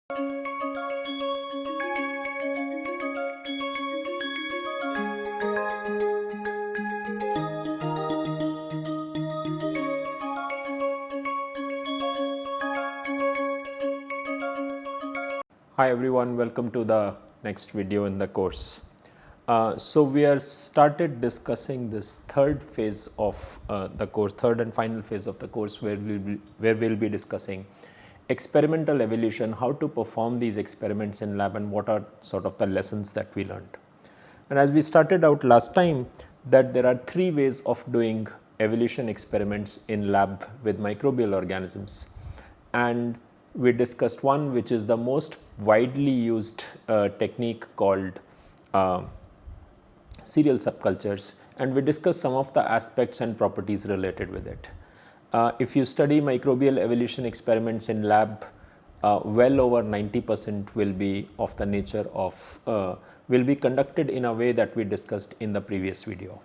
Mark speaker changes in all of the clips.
Speaker 1: Hi everyone, welcome to the next video in the course. So we are started discussing this third phase of the course, third and final phase of the course, where we'll be discussing experimental evolution, how to perform these experiments in lab, and what are sort of the lessons that we learned. And as we started out last time, that there are three ways of doing evolution experiments in lab with microbial organisms, and we discussed one which is the most widely used technique called serial subcultures, and we discussed some of the aspects and properties related with it. If you study microbial evolution experiments in lab, well over 90% will be of the nature of will be conducted in a way that we discussed in the previous video.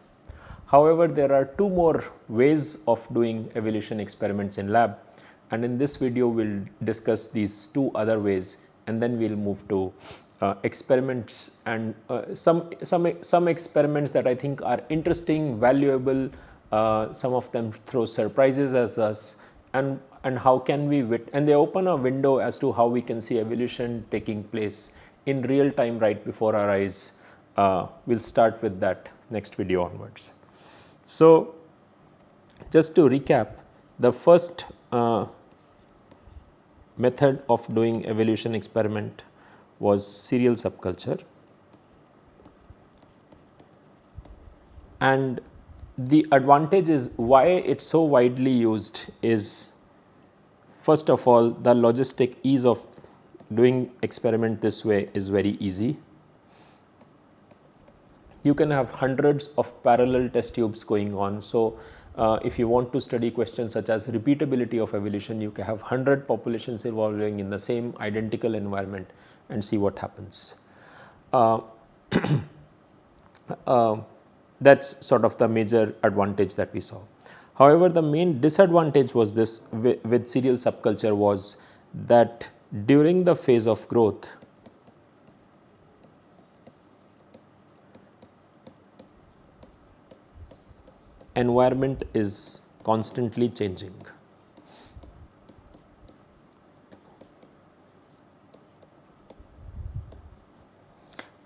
Speaker 1: However, there are two more ways of doing evolution experiments in lab, and in this video we will discuss these two other ways, and then we will move to experiments and some experiments that I think are interesting, valuable. Some of them throw surprises as us, and how can we and they open a window as to how we can see evolution taking place in real time right before our eyes. We'll start with that next video onwards. So just to recap, the first method of doing evolution experiment was serial subculture, and the advantage is why it's so widely used is, first of all, the logistic ease of doing experiment this way is very easy. You can have hundreds of parallel test tubes going on. So if you want to study questions such as repeatability of evolution, you can have 100 populations evolving in the same identical environment and see what happens. That's sort of the major advantage that we saw. However, the main disadvantage was this with serial subculture was that during the phase of growth, environment is constantly changing.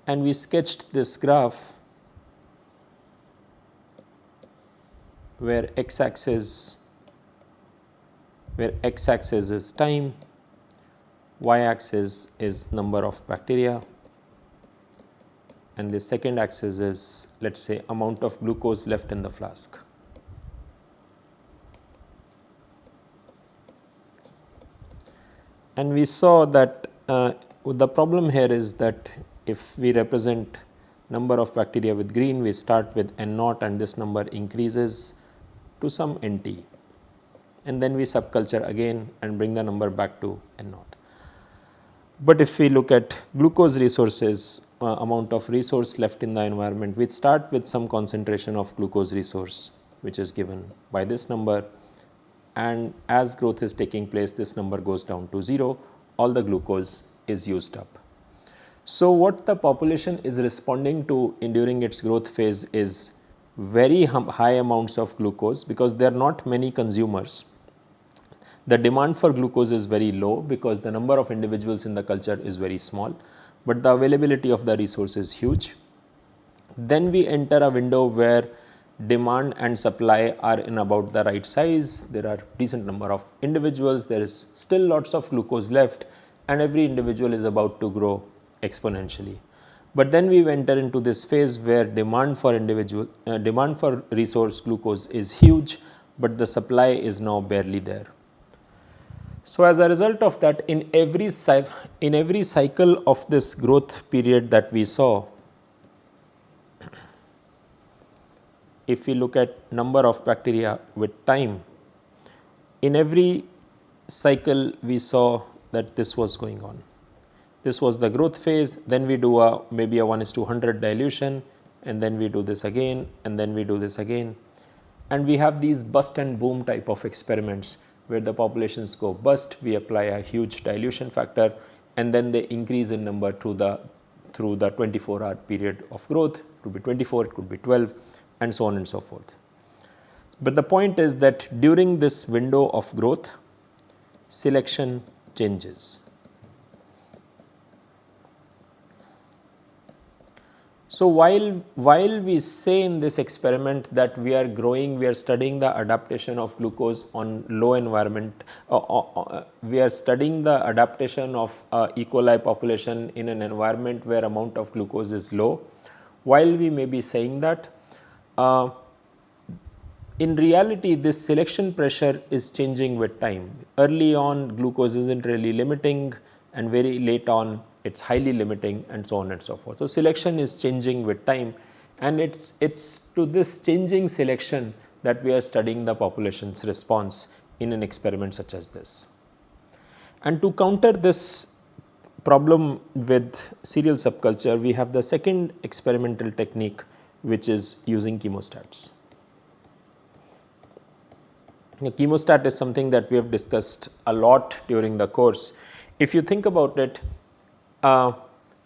Speaker 1: And we sketched this graph where x-axis is time, y-axis is number of bacteria, and the second axis is, let's say, amount of glucose left in the flask. And we saw that the problem here is that if we represent number of bacteria with green, we start with N0 and this number increases to some NT, and then we subculture again and bring the number back to N0. But if we look at glucose resources, amount of resource left in the environment, we start with some concentration of glucose resource which is given by this number, and as growth is taking place, this number goes down to 0, all the glucose is used up. So what the population is responding to during its growth phase is very high amounts of glucose, because there are not many consumers. The demand for glucose is very low because the number of individuals in the culture is very small, but the availability of the resource is huge. Then we enter a window where demand and supply are in about the right size. There are decent number of individuals, there is still lots of glucose left, and every individual is about to grow exponentially. But then we enter into this phase where demand for resource glucose is huge, but the supply is now barely there. So as a result of that, in every cycle of this growth period that we saw, if we look at number of bacteria with time, in every cycle we saw that this was going on. This was the growth phase, then we do maybe a 1:100 dilution, and then we do this again, and then we do this again. And we have these bust and boom type of experiments where the populations go bust, we apply a huge dilution factor, and then they increase in number through the 24-hour period of growth. It could be 24, it could be 12, and so on and so forth. But the point is that during this window of growth, selection changes. So while we say in this experiment that we are growing, we are studying the adaptation of glucose on low environment, we are studying the adaptation of E. coli population in an environment where amount of glucose is low. While we may be saying that, in reality this selection pressure is changing with time. Early on glucose isn't really limiting, and very late on it's highly limiting, and so on and so forth. So selection is changing with time, and it's to this changing selection that we are studying the population's response in an experiment such as this. And to counter this problem with cereal subculture, we have the second experimental technique, which is using chemostats. Now, chemostat is something that we have discussed a lot during the course. If you think about it,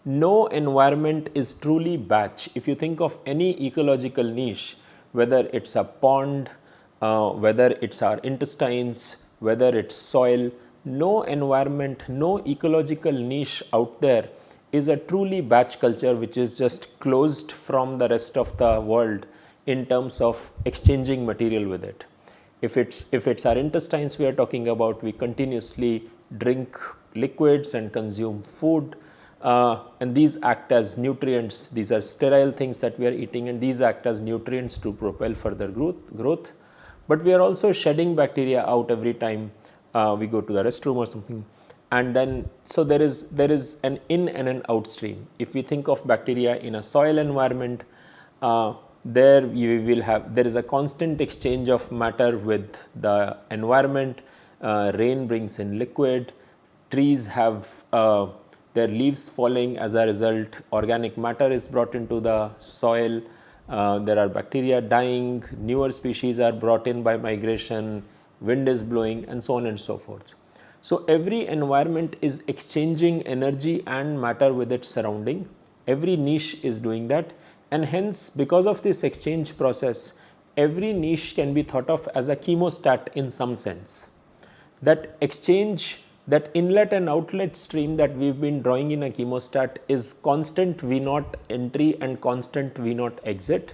Speaker 1: no environment is truly batch. If you think of any ecological niche, whether it's a pond, whether it's our intestines, whether it's soil, no environment, no ecological niche out there is a truly batch culture which is just closed from the rest of the world in terms of exchanging material with it. If it's our intestines we are talking about, we continuously drink liquids and consume food, and these act as nutrients. These are sterile things that we are eating, and these act as nutrients to propel further growth. But we are also shedding bacteria out every time we go to the restroom or something, and then so there is an in and an out stream. If we think of bacteria in a soil environment, there is a constant exchange of matter with the environment. Rain brings in liquid, trees have their leaves falling, as a result organic matter is brought into the soil, there are bacteria dying, newer species are brought in by migration, wind is blowing, and so on and so forth. So every environment is exchanging energy and matter with its surrounding. Every niche is doing that, and hence because of this exchange process, every niche can be thought of as a chemostat in some sense. That exchange, that inlet and outlet stream that we have been drawing in a chemostat is constant V0 entry and constant V0 exit.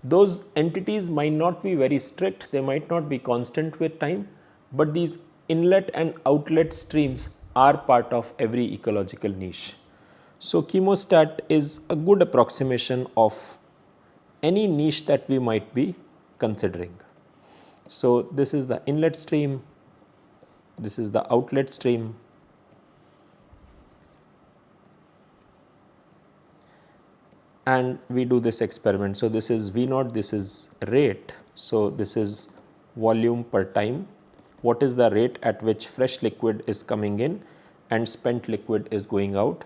Speaker 1: Those entities might not be very strict, they might not be constant with time, but these inlet and outlet streams are part of every ecological niche. So chemostat is a good approximation of any niche that we might be considering. So this is the inlet stream, this is the outlet stream, and we do this experiment. So this is V0, this is rate, so this is volume per time. What is the rate at which fresh liquid is coming in and spent liquid is going out,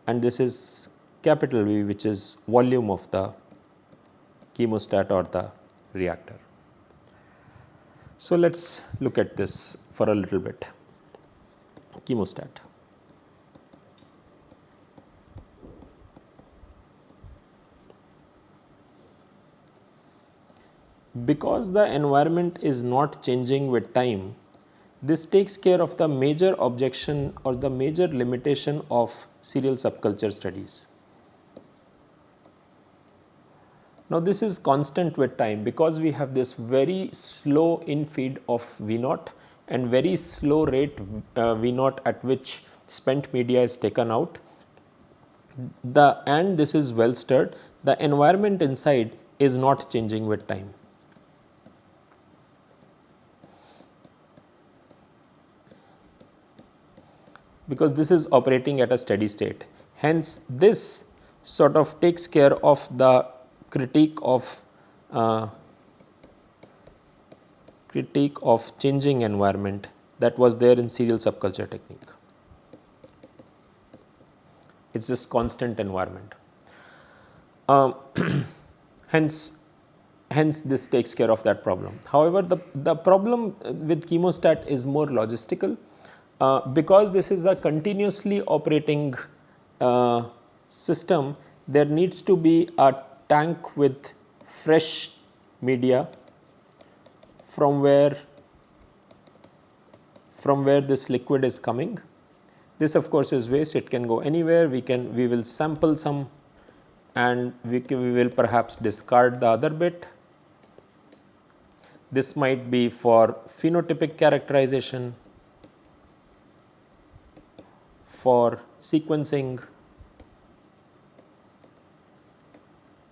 Speaker 1: and this is capital V, which is volume of the chemostat or the reactor. So let us look at this for a little bit. Chemostat. Because the environment is not changing with time, this takes care of the major objection or the major limitation of cereal subculture studies. Now this is constant with time because we have this very slow infeed of V0 and very slow rate V0 at which spent media is taken out. And this is well stirred. The environment inside is not changing with time. Because this is operating at a steady state. Hence, this sort of takes care of the critique of changing environment that was there in cereal subculture technique. It is just constant environment. Hence this takes care of that problem. However, the problem with chemostat is more logistical. because this is a continuously operating system, there needs to be a tank with fresh media from where this liquid is coming. This of course is waste, it can go anywhere. We will sample some and we will perhaps discard the other bit. This might be for phenotypic characterization, for sequencing.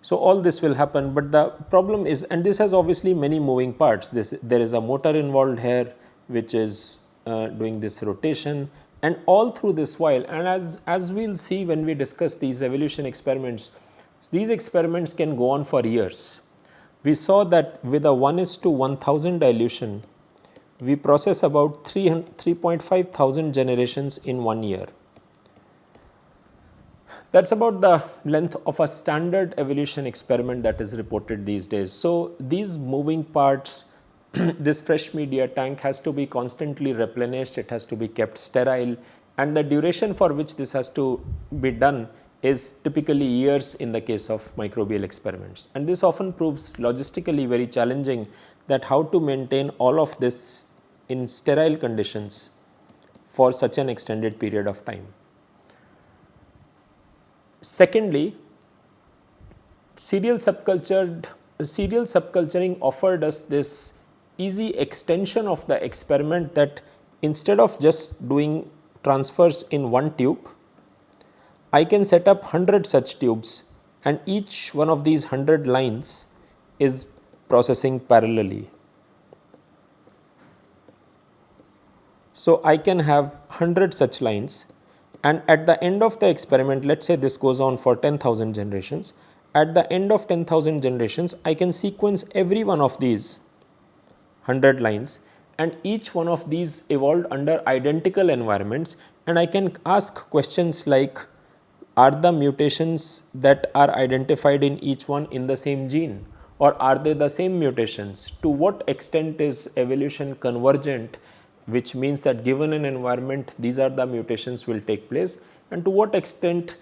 Speaker 1: So, all this will happen, but the problem is, and this has obviously many moving parts. There is a motor involved here which is doing this rotation, and all through this while, and as we will see when we discuss these evolution experiments, these experiments can go on for years. We saw that with a 1:1000 dilution, we process about 3.5 thousand generations in 1 year. That is about the length of a standard evolution experiment that is reported these days. So, these moving parts, this fresh media tank has to be constantly replenished, it has to be kept sterile, and the duration for which this has to be done is typically years in the case of microbial experiments. And this often proves logistically very challenging, that how to maintain all of this in sterile conditions for such an extended period of time. Secondly, serial subculturing offered us this easy extension of the experiment, that instead of just doing transfers in one tube, I can set up 100 such tubes, and each one of these 100 lines is processing parallelly. So, I can have 100 such lines, and at the end of the experiment, let us say this goes on for 10,000 generations. At the end of 10,000 generations, I can sequence every one of these 100 lines, and each one of these evolved under identical environments, and I can ask questions like, are the mutations that are identified in each one in the same gene, or are they the same mutations? To what extent is evolution convergent, which means that given an environment, these are the mutations will take place, and to what extent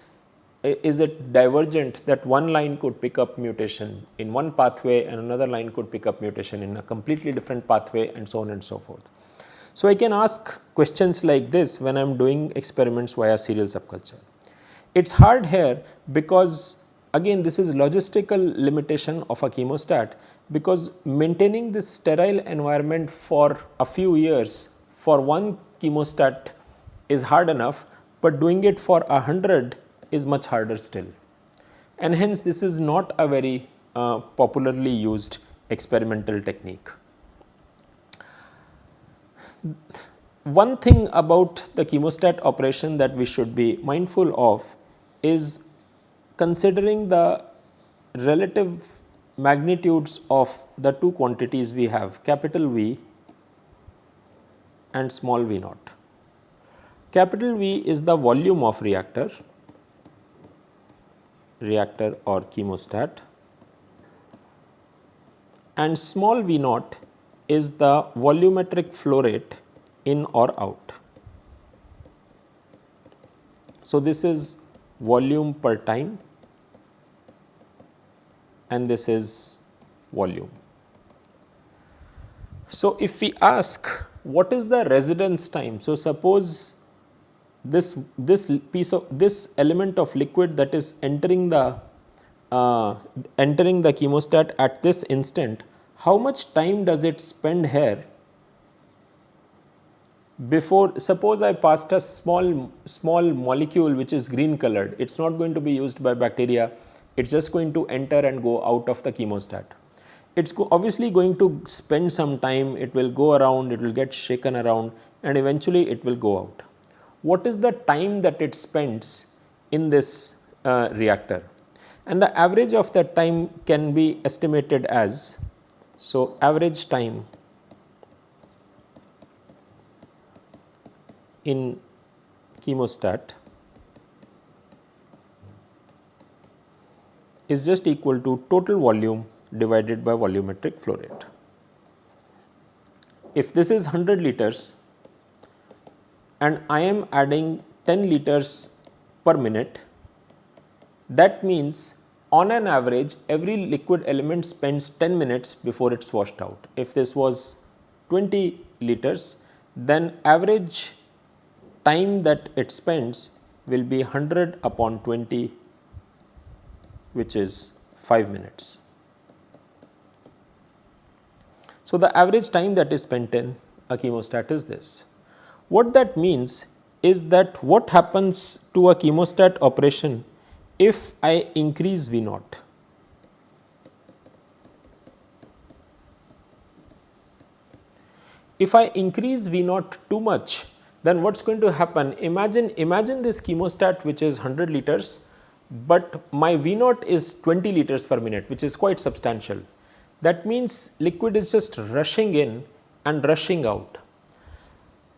Speaker 1: is it divergent, that one line could pick up mutation in one pathway and another line could pick up mutation in a completely different pathway, and so on and so forth. So, I can ask questions like this when I am doing experiments via serial subculture. It is hard here because again this is logistical limitation of a chemostat, because maintaining this sterile environment for a few years for one chemostat is hard enough, but doing it for 100 is much harder still, and hence this is not a very popularly used experimental technique. One thing about the chemostat operation that we should be mindful of is considering the relative magnitudes of the two quantities we have, capital V and small v naught. Capital V is the volume of reactor or chemostat, and small v naught is the volumetric flow rate in or out. So, this is volume per time and this is volume. So, if we ask what is the residence time, so suppose this element of liquid that is entering the chemostat at this instant, how much time does it spend here before, suppose I passed a small molecule which is green colored, it is not going to be used by bacteria, it is just going to enter and go out of the chemostat. It is obviously going to spend some time, it will go around, it will get shaken around, and eventually it will go out. What is the time that it spends in this reactor? And the average of that time can be estimated as, so average time in chemostat is just equal to total volume divided by volumetric flow rate. If this is 100 liters and I am adding 10 liters per minute, that means on an average every liquid element spends 10 minutes before it is washed out. If this was 20 liters, then average time that it spends will be 100 upon 20, which is 5 minutes. So, the average time that is spent in a chemostat is this. What that means is that what happens to a chemostat operation if I increase V naught. If I increase V naught too much, then what is going to happen? Imagine this chemostat which is 100 liters, but my V naught is 20 liters per minute, which is quite substantial. That means liquid is just rushing in and rushing out.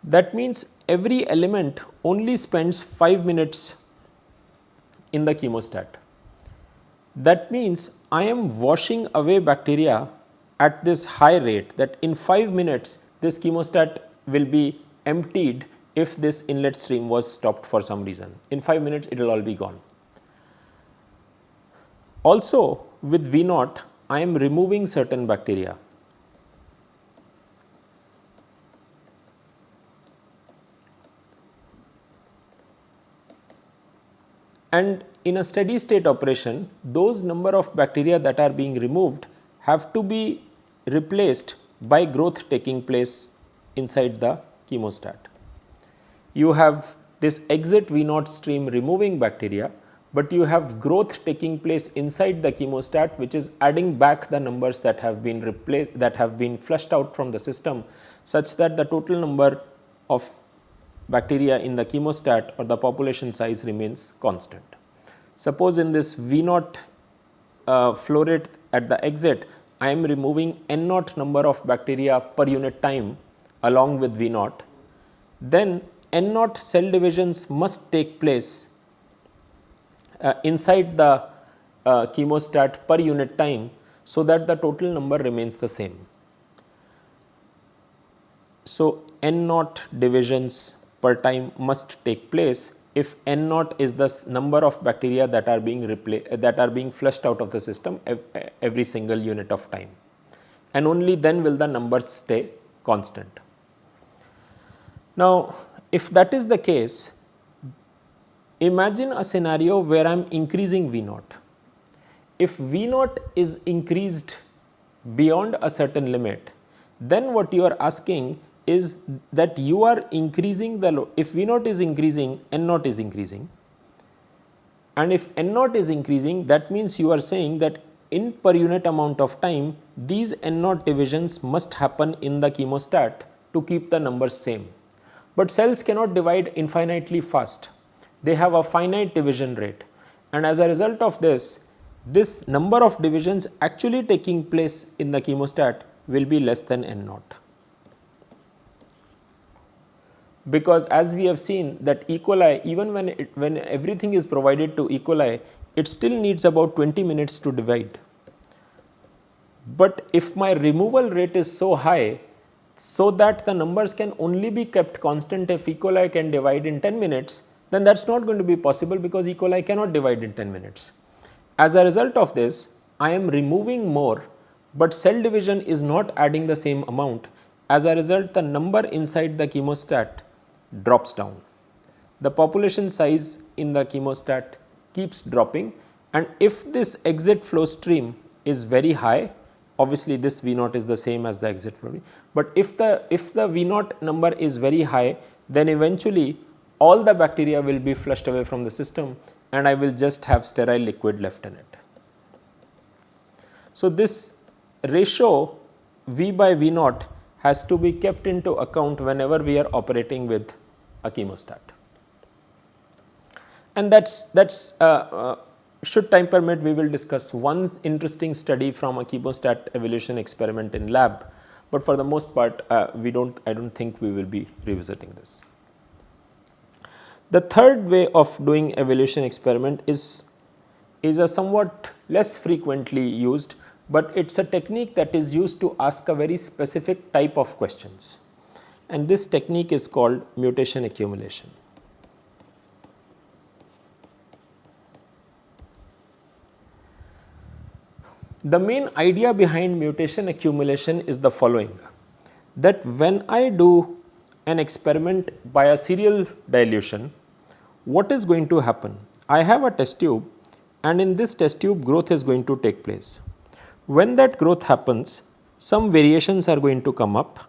Speaker 1: That means every element only spends 5 minutes in the chemostat. That means I am washing away bacteria at this high rate, that in 5 minutes this chemostat will be emptied if this inlet stream was stopped for some reason. In 5 minutes it will all be gone. Also with V naught I am removing certain bacteria. And in a steady state operation, those number of bacteria that are being removed have to be replaced by growth taking place inside the chemostat. You have this exit V naught stream removing bacteria, but you have growth taking place inside the chemostat, which is adding back the numbers that have been replaced, that have been flushed out from the system, such that the total number of bacteria in the chemostat or the population size remains constant. Suppose in this V naught flow rate at the exit, I am removing N naught number of bacteria per unit time along with V naught, then N naught cell divisions must take place inside the chemostat per unit time, so that the total number remains the same. So, N naught divisions per time must take place if N naught is the number of bacteria that are being flushed out of the system every single unit of time, and only then will the numbers stay constant. Now, if that is the case, imagine a scenario where I am increasing V naught. If V naught is increased beyond a certain limit, then what you are asking is that you are increasing the if V naught is increasing, N naught is increasing, and if N naught is increasing, that means you are saying that in per unit amount of time, these N naught divisions must happen in the chemostat to keep the numbers same. But cells cannot divide infinitely fast. They have a finite division rate, and as a result of this number of divisions actually taking place in the chemostat will be less than N naught. Because as we have seen that E. coli, even when everything is provided to E. coli, it still needs about 20 minutes to divide. But if my removal rate is so high, so that the numbers can only be kept constant if E. coli can divide in 10 minutes, then that is not going to be possible, because E. coli cannot divide in 10 minutes. As a result of this, I am removing more, but cell division is not adding the same amount. As a result, the number inside the chemostat drops down. The population size in the chemostat keeps dropping, and if this exit flow stream is very high, obviously this V naught is the same as the exit flow, but if the V naught number is very high, then eventually all the bacteria will be flushed away from the system, and I will just have sterile liquid left in it. So, this ratio V by V naught has to be kept into account whenever we are operating with a chemostat. And should time permit, we will discuss one interesting study from a chemostat evolution experiment in lab, but for the most part I do not think we will be revisiting this. The third way of doing evolution experiment is a somewhat less frequently used, but it is a technique that is used to ask a very specific type of questions. and this technique is called mutation accumulation. The main idea behind mutation accumulation is the following, that when I do an experiment by a serial dilution, what is going to happen? I have a test tube, and in this test tube growth is going to take place. When that growth happens, some variations are going to come up,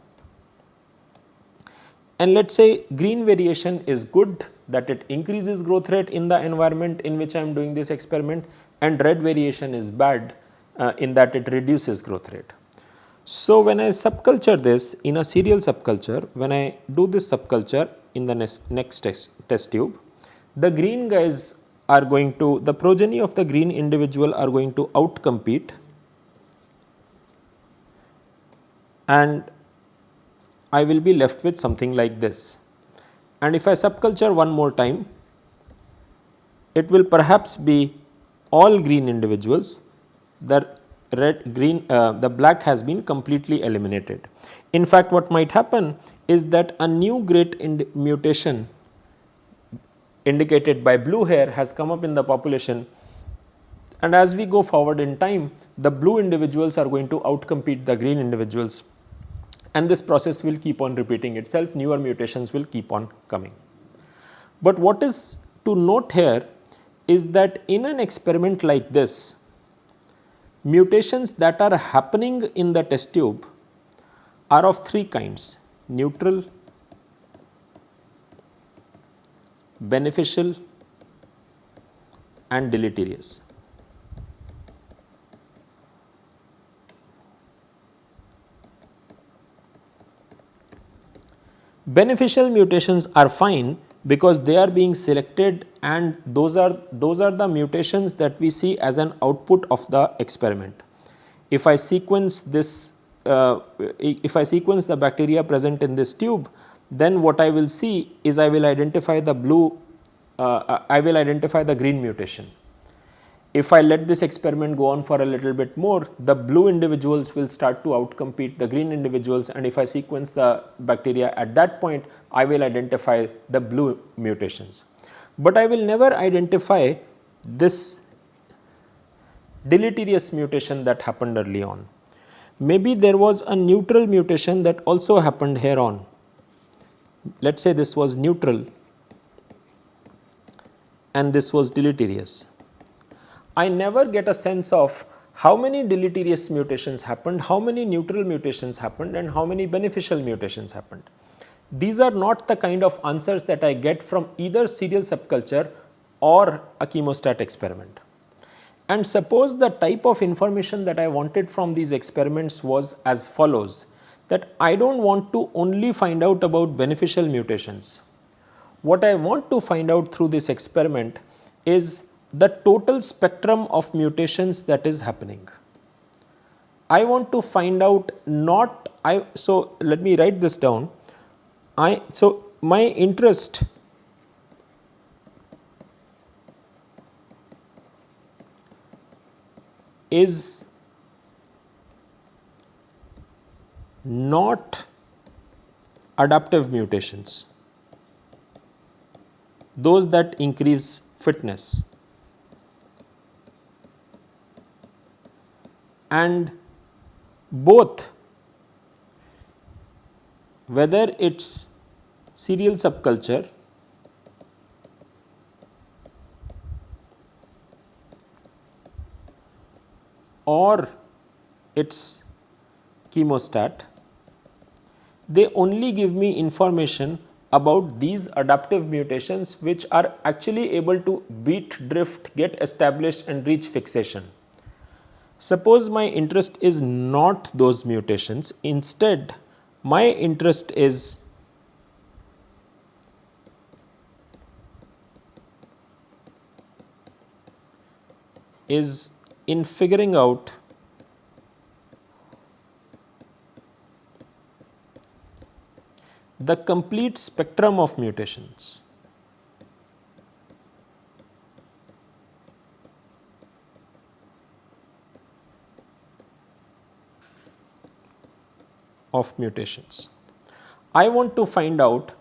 Speaker 1: and let us say green variation is good, that it increases growth rate in the environment in which I am doing this experiment, and red variation is bad in that it reduces growth rate. So, when I subculture this in a serial subculture, when I do this subculture in the next test tube, the green guys are going to, the progeny of the green individual are going to outcompete, and I will be left with something like this. And if I subculture one more time, it will perhaps be all green individuals, the the black has been completely eliminated. In fact, what might happen is that a new great mutation indicated by blue here has come up in the population, and as we go forward in time, the blue individuals are going to outcompete the green individuals, and this process will keep on repeating itself, newer mutations will keep on coming. But what is to note here is that in an experiment like this, mutations that are happening in the test tube are of three kinds: neutral, beneficial, and deleterious. Beneficial mutations are fine because they are being selected, and those are the mutations that we see as an output of the experiment. If I sequence this, if I sequence the bacteria present in this tube, then what I will see is I will identify the blue, I will identify the green mutation. If I let this experiment go on for a little bit more, the blue individuals will start to outcompete the green individuals, and if I sequence the bacteria at that point, I will identify the blue mutations. But I will never identify this deleterious mutation that happened early on. Maybe there was a neutral mutation that also happened here on. Let us say this was neutral and this was deleterious. I never get a sense of how many deleterious mutations happened, how many neutral mutations happened, and how many beneficial mutations happened. These are not the kind of answers that I get from either serial subculture or a chemostat experiment. And suppose the type of information that I wanted from these experiments was as follows, that I do not want to only find out about beneficial mutations. What I want to find out through this experiment is the total spectrum of mutations that is happening. I want to find out so let me write this down. So my interest is not adaptive mutations, those that increase fitness, and both, whether it is serial subculture or it is chemostat, they only give me information about these adaptive mutations which are actually able to beat drift, get established, and reach fixation. Suppose my interest is not those mutations, instead my interest is in figuring out the complete spectrum of mutations. I want to find out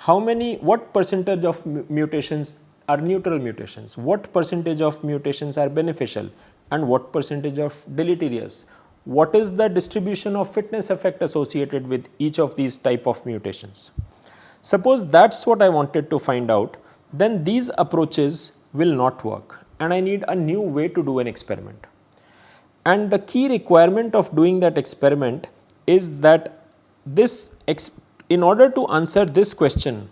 Speaker 1: what percentage of mutations are neutral mutations, what percentage of mutations are beneficial, and what percentage of deleterious. What is the distribution of fitness effect associated with each of these type of mutations? Suppose that is what I wanted to find out, then these approaches will not work and I need a new way to do an experiment. And the key requirement of doing that experiment is that in order to answer this question,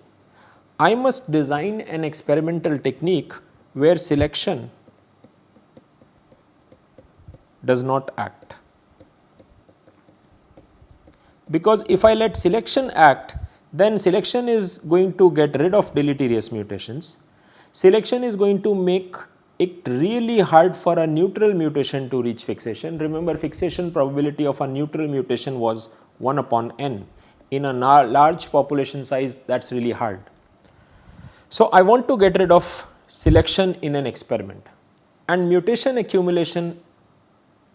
Speaker 1: I must design an experimental technique where selection does not act. Because if I let selection act, then selection is going to get rid of deleterious mutations. Selection is going to make it really hard for a neutral mutation to reach fixation. Remember, fixation probability of a neutral mutation was 1 upon n. In a large population size, that is really hard. So, I want to get rid of selection in an experiment, and mutation accumulation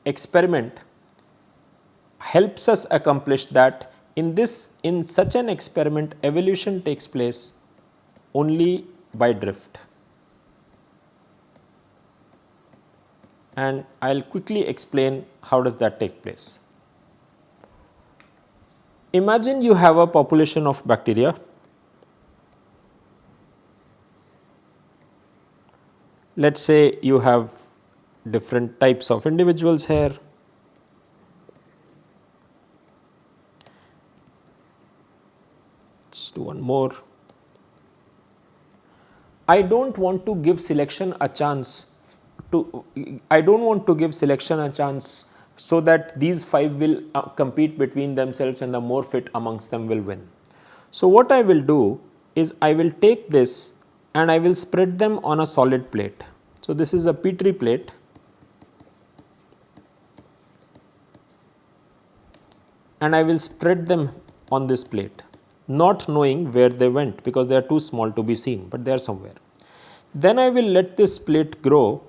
Speaker 1: experiment helps us accomplish that. In such an experiment, evolution takes place only by drift. And I will quickly explain how does that take place. Imagine you have a population of bacteria. Let us say you have different types of individuals here. Let's do one more. I don't want to give selection a chance so that these 5 will compete between themselves and the more fit amongst them will win. So, what I will do is I will take this and I will spread them on a solid plate. So, this is a Petri plate, and I will spread them on this plate, not knowing where they went because they are too small to be seen, but they are somewhere. Then I will let this plate grow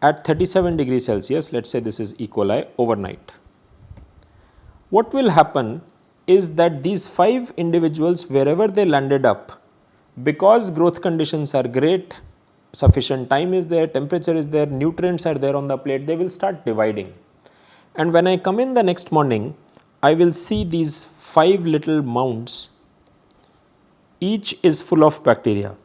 Speaker 1: at 37 degrees Celsius, let us say this is E. coli, overnight. What will happen is that these 5 individuals, wherever they landed up, because growth conditions are great, sufficient time is there, temperature is there, nutrients are there on the plate, they will start dividing. And when I come in the next morning, I will see these 5 little mounds, each is full of bacteria.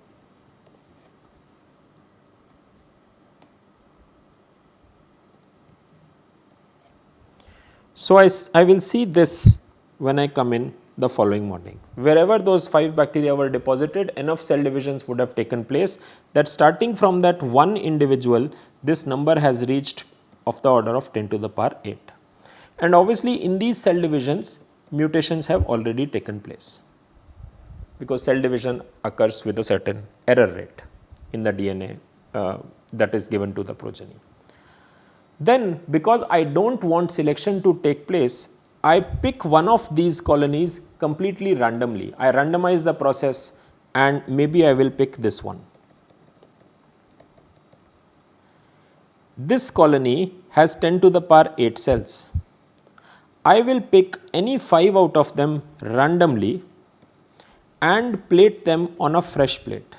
Speaker 1: So, I will see this when I come in the following morning. Wherever those 5 bacteria were deposited, enough cell divisions would have taken place that starting from that one individual, this number has reached of the order of 10 to the power 8. And obviously, in these cell divisions, mutations have already taken place, because cell division occurs with a certain error rate in the DNA that is given to the progeny. Then, because I do not want selection to take place, I pick one of these colonies completely randomly. I randomize the process and maybe I will pick this one. This colony has 10 to the power 8 cells. I will pick any 5 out of them randomly and plate them on a fresh plate.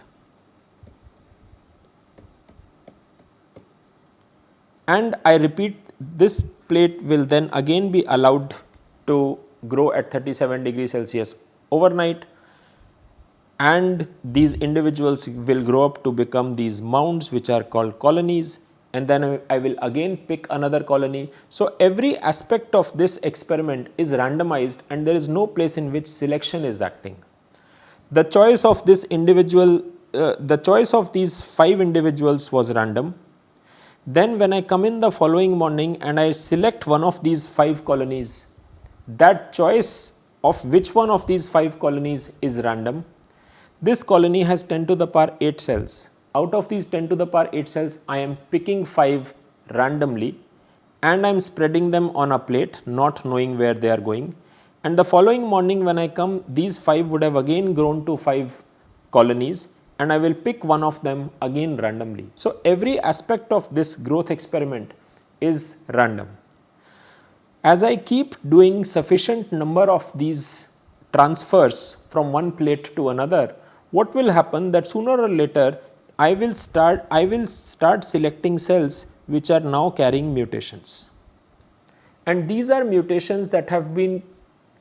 Speaker 1: And I repeat, this plate will then again be allowed to grow at 37 degrees Celsius overnight, and these individuals will grow up to become these mounds which are called colonies, and then I will again pick another colony. So, every aspect of this experiment is randomized and there is no place in which selection is acting. The choice of this individual, the choice of these 5 individuals was random. Then when I come in the following morning and I select one of these 5 colonies, that choice of which one of these 5 colonies is random. This colony has 10 to the power 8 cells. Out of these 10 to the power 8 cells, I am picking 5 randomly and I am spreading them on a plate, not knowing where they are going. And the following morning when I come, these 5 would have again grown to 5 colonies, and I will pick one of them again randomly. So, every aspect of this growth experiment is random. As I keep doing sufficient number of these transfers from one plate to another, what will happen that sooner or later I will start selecting cells which are now carrying mutations. And these are mutations that have been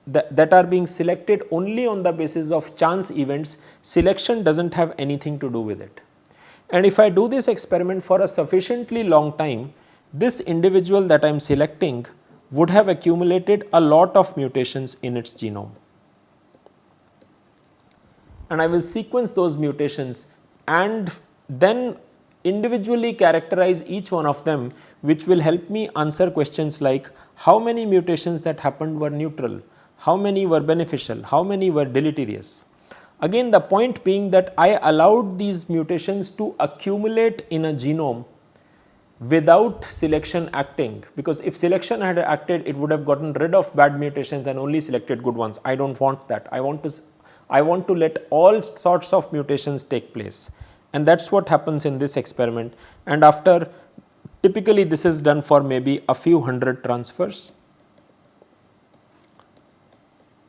Speaker 1: that are being selected only on the basis of chance events. Selection does not have anything to do with it. And if I do this experiment for a sufficiently long time, this individual that I am selecting would have accumulated a lot of mutations in its genome. And I will sequence those mutations and then individually characterize each one of them, which will help me answer questions like how many mutations that happened were neutral, how many were beneficial, how many were deleterious. Again, the point being that I allowed these mutations to accumulate in a genome without selection acting, because if selection had acted, it would have gotten rid of bad mutations and only selected good ones. I do not want that. I want to let all sorts of mutations take place, and that is what happens in this experiment. And after, typically this is done for maybe a few hundred transfers.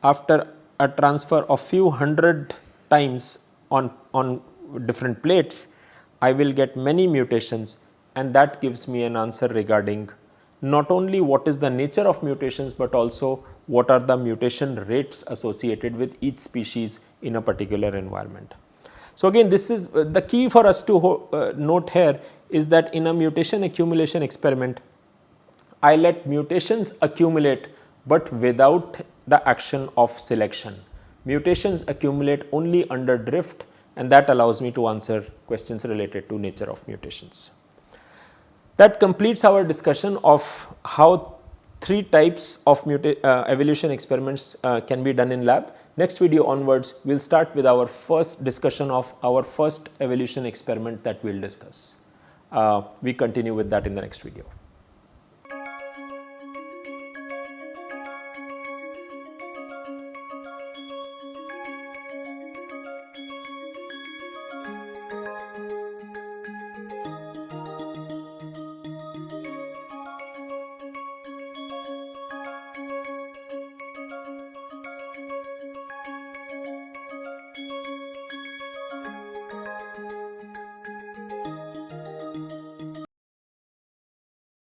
Speaker 1: After a transfer of few hundred times on different plates, I will get many mutations, and that gives me an answer regarding not only what is the nature of mutations, but also what are the mutation rates associated with each species in a particular environment. So, again, this is the key for us to note here is that in a mutation accumulation experiment, I let mutations accumulate, but without the action of selection. Mutations accumulate only under drift, and that allows me to answer questions related to nature of mutations. That completes our discussion of how 3 types of evolution experiments can be done in lab. Next video onwards, we will start with our first discussion of our first evolution experiment that we will discuss. We continue with that in the next video.